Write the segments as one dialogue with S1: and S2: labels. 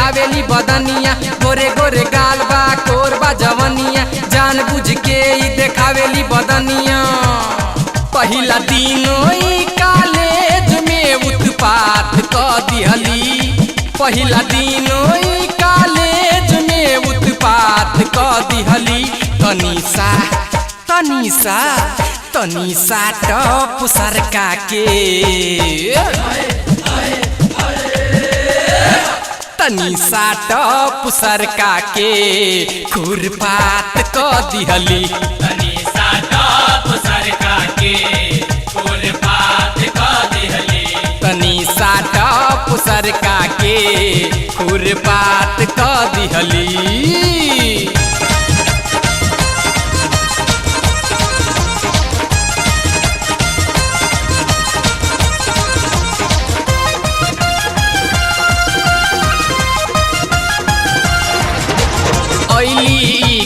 S1: देखावेली बदनिया, गोरे गोरे गाल बा कोरबा जवनिया, जान बुझ के ई देखावेली बदनिया। पहिला दिन ई कॉलेज में उत्पात क दिहली, पहिला दिन ई कॉलेज में उत्पात क दिहली। तनीसा तनीसा तनीसा टप सरका के, तनीसा टप सरका के खुरपात क दिहली,
S2: तनीसा टप सरका के खुरपात क दिहली,
S1: तनीसा टप सरका के खुरपात क दिहली।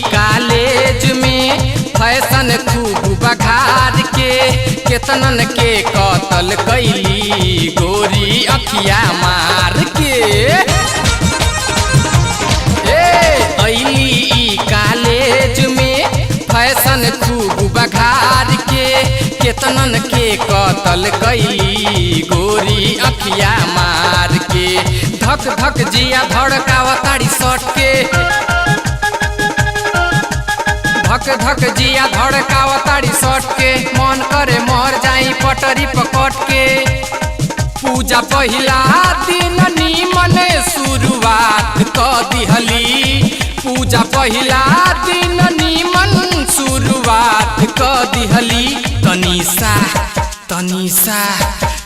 S1: कॉलेज में फैशन खूब बघार के, केतनन के कत्ल कैली गोरी अखिया मार के। अइली कॉलेज में फैशन खूब बघार के, केतनन के कत्ल कैली गोरी अखिया मार के। धक धक जिया धड़कावताड़ी सट के, धक धक जिया धड़कावताड़ी सट के, मन करे मर जाई पटरी पकट के। पूजा पहिला दिन नीमन शुरुआत क दिहली, पूजा पहिला दिन नीमन शुरुआत क दिहली। तनीसा तनीसा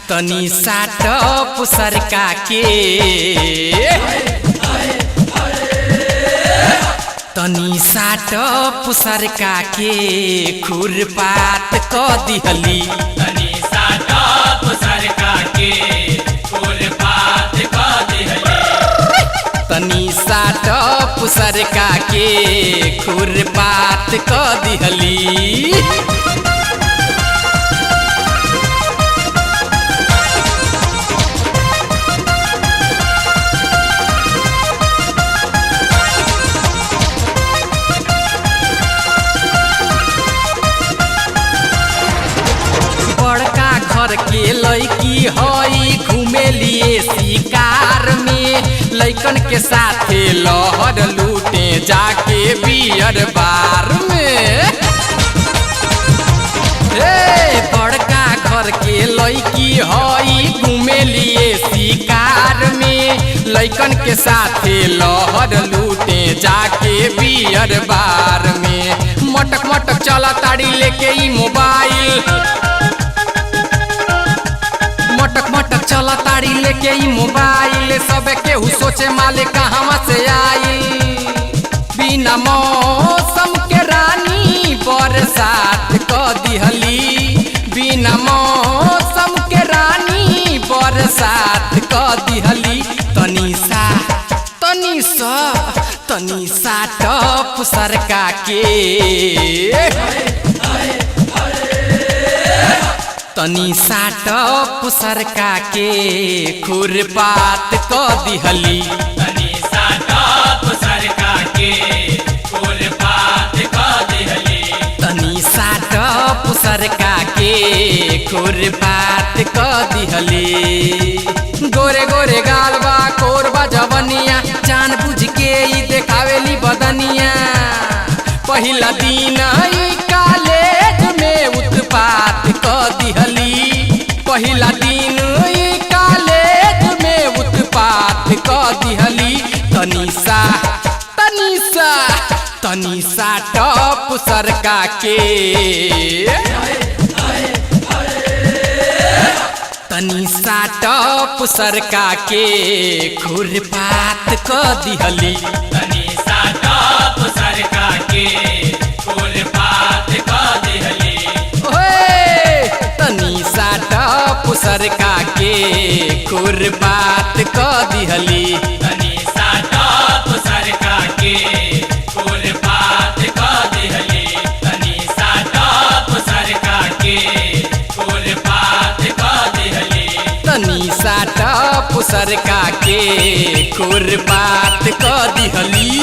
S1: तनीसा टप सरका के, तनीसा टप सरका के खुरपात क दिहली,
S2: तनीसा टप सरका के खुरपात क दिहली,
S1: तनीसा टप सरका के खुरपात क दिहली। के लड़की हई घूमेलिए शिकार में, लइकन के साथे लहर लूटे जाके बियर बार में। बड़का घर के लड़की हई घूमेलिए शिकार में, लइकन के साथे लहर लूटे जाके बियर बार में। मटक मटक चला ताड़ी लेके ई मोबाइल, मटक मटक चला ताड़ी लेके ई मोबाइल, सब केहू सोचे मालिक कहवा से आई। बिना मौसम के रानी बरसात क दिहली, बिना मौसम के रानी बरसात क दिहली। तनीसा तनीसा तनीसा टप सरका के, तनीसा टप सरका के खुरपात क दिहली,
S2: तनीसा टप सरका के खुरपात क दिहली,
S1: तनीसा टप सरका के खुरपात क दिहली। गोरे गोरे गाल बा कोरबा जवनिया, जान बुझ के ई देखावेली बदनिया। पहिला दिन ई कॉलेज में उत्पात क दिहली, पहिला दिन ई कॉलेज में उत्पात क दिहली। तनीसा तनीसा तनीसा टप सरका के, तनीसा टप सरका के खुरपात क दिहली,
S2: तनीसा टप सरका के खुरपात क दिहली,
S1: तनीसा टप सरका के खुरपात क दिहली,
S2: तनीसा टप सरका के खुरपात क दिहली, तनीसा टप सरका के खुरपात क दिहली,
S1: तनीसा टप सरका के खुरपात क दिहली।